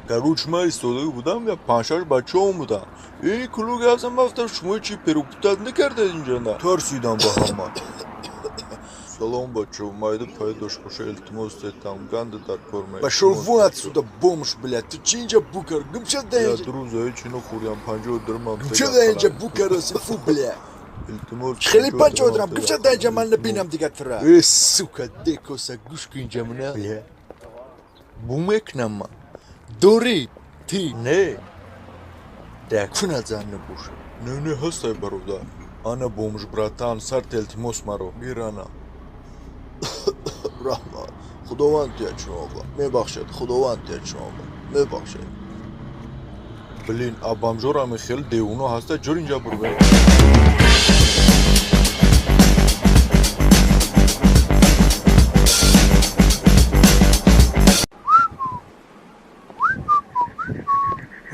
Короче, мы историю будем ya panşar bachom budan. Kulu gelsen hafta şunu çi peruptat ne kardı injanda. Tersidan bahama. Салон бачо, майда пайдош коша илтимос там ганды дар кормай. Пошел вон отсюда, бомж, блядь, ты чинja букар, гымча Я даенча. друзей чино хурям панжо дырмам. Гымча даенча букар оси фу, бля. Илтимос. Хели панчо одрам, гымча даенча man nabinam digat fra. Сука, декоса гушкинча мна, бля. Бумекнама. Дори, ти. Ne? Дакуна занна буш. Ne hastay baroda. Ana bomж bratан, сарт илтимос маро. Мирана. Rahma. Xudovand yaçnoba. Mebахшад, Xudovand yaçnoba. Mebахшад. Блин, а бомжорами хел деуно хаста ҷор инҷа бурбе.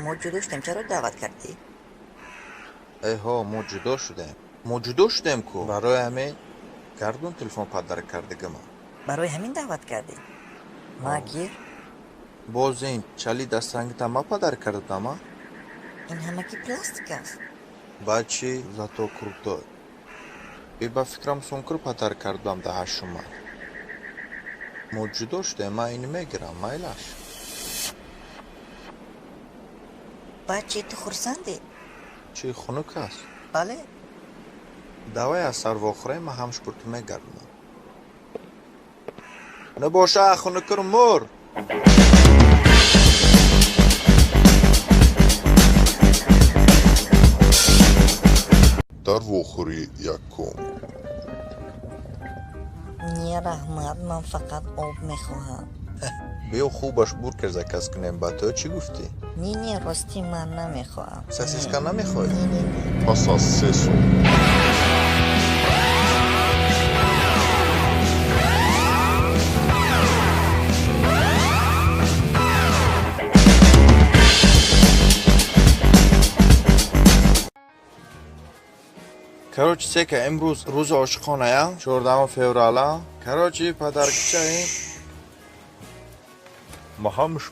ما جدا شدیم چرا دعوت کردی؟ ها ما جدا شدیم کو برای همه گردون تلفن پدر کردگم برای همین دعوت کردی؟ ما گیر باز این چلی دستنگ ما پدر کردم این همه کی پلاستیک است بچه زاتو کروتای ای با فکرم سونکر پدر کردم ده هشما ما جدا شدیم ما اینو میگیرم مایلاش بچه تو خورسندی؟ چی خونک است؟ بله دوای از سر واخره ما همش برت میگردم نباشه خونکر مر در واخوری یکم نی رحمت من فقط آب میخواهم بیا خوبش بور کس کنیم با تو چی گفتی؟ نی راستی من نمیخواهم سسیسکا نمیخوای؟ پس از 3 سال Короче, Сека, امروز روز عاشقانه 14 فوریه. Короче, подаркча این ما همش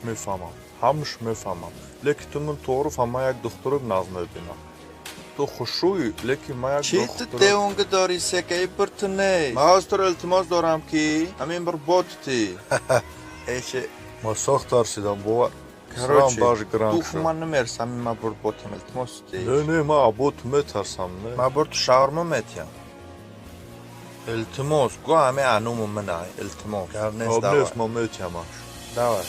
میفهمم. لیکن تو من تو رو فهمم یک دخترک ناز میبینم. تو خوشویی لیکن ما یک چی دخترک. تو دیونگ داری Сека ای برتنه؟ ما از تو التماس دارم که همین بر بودتی. ایشه. ما سخت ترسیدم باور. Короче, باش گران تو شد. خمان نمیرسم ما بر بودتم التماس دی. نه ما ابوت میترسم نه. ما بر تو شاورما میتیم. التماس گو همه انوم منه التماس. گرنس آب داوای. نیست ما میتیمش. داوای.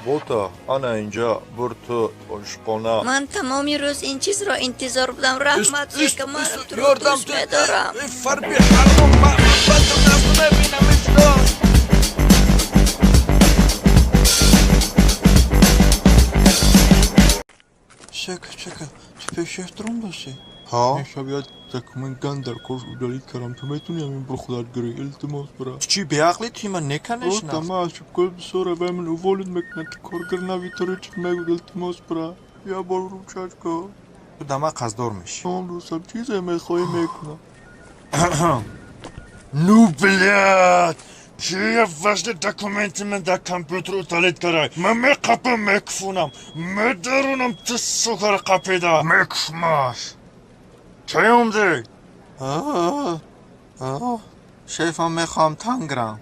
بوتا انا اینجا بر تو عاشقانه. من تمامی روز این چیز را انتظار بودم رحمت که من تو رو یاردم دوست میدارم فربی حرام ما بدم ناس نبینم اشتاش. Чекай, тебе ще трудно си? ها شب یاد تکمن گندر کوش udali کردم تو میتونی همین بر خودت گری التماس برا. چی بیاقلی توی من نکنش نه؟ تمام شب کل بسوره و من اولد میکنه کارگر نویتره چی میگود التماس برا. یا برو چاچ کو. تو دما قصدار میشی. اون رو سب چیزی میخوای میکنه. Ну, блядь! Я важны документы мен да компьютер уталит карай. Маме капы мекфунам. Медарунам ты сухар капеда. Мекфмаш. Чаем дей? شیفم میخوام تنگرم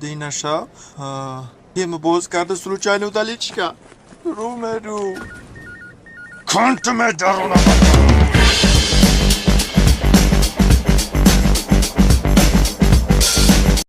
دینه شب یه باز کرده سلو چاینو دلی چیکا رو مرو Kont medarunam.